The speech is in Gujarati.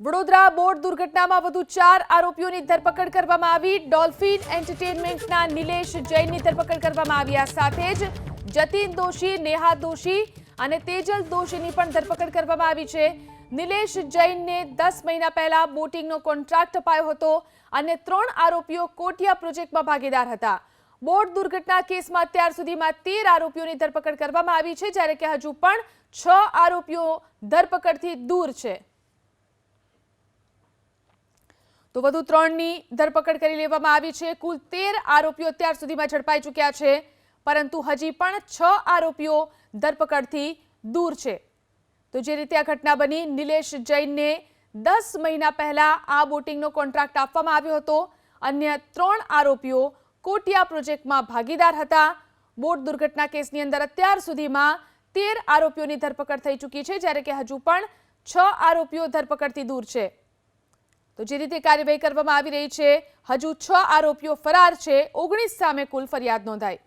વડોદરા બોટ દુર્ઘટનામાં વધુ 4 આરોપીઓની ધરપકડ કરવામાં આવી। ડોલ્ફિન એન્ટરટેનમેન્ટના નિલેશ જૈનની ધરપકડ કરવામાં આવી। આ સાથે જ જતીન દોશી, નેહા દોશી અને તેજલ દોશીની પણ ધરપકડ કરવામાં આવી છે। નિલેશ જૈનને 10 મહિના પહેલા બોટિંગનો કોન્ટ્રાક્ટ અપાયો હતો અને 3 આરોપીઓ કોટિયા પ્રોજેક્ટમાં ભાગીદાર હતા। બોટ દુર્ઘટના કેસમાં અત્યાર સુધીમાં 13 આરોપીઓની ધરપકડ કરવામાં આવી છે, જ્યારે કે હજુ પણ 6 આરોપીઓ ધરપકડથી દૂર છે। તો વધુ 3ની ધરપકડ કરી લેવામાં આવી છે। કુલ 13 આરોપીઓ અત્યાર સુધીમાં ઝડપાઈ ચૂક્યા છે, પરંતુ હજી પણ 6 આરોપીઓ ધરપકડથી દૂર છે। તો જે રીતે આ ઘટના બની, નિલેશ જૈનને 10 મહિના પહેલા આ બોટિંગનો કોન્ટ્રાક્ટ આપવામાં આવ્યો હતો। અન્ય 3 આરોપીઓ કોટિયા પ્રોજેક્ટમાં ભાગીદાર હતા। બોટ દુર્ઘટના કેસની અંદર અત્યાર સુધીમાં 13 આરોપીઓની ધરપકડ થઈ ચૂકી છે, જ્યારે કે હજુ પણ 6 આરોપીઓ ધરપકડથી દૂર છે। તો જે રીતે કાર્યવાહી કરવામાં આવી રહી છે, હજુ 6 આરોપીઓ ફરાર છે। 19 સામે કુલ ફરિયાદ નોંધાઈ।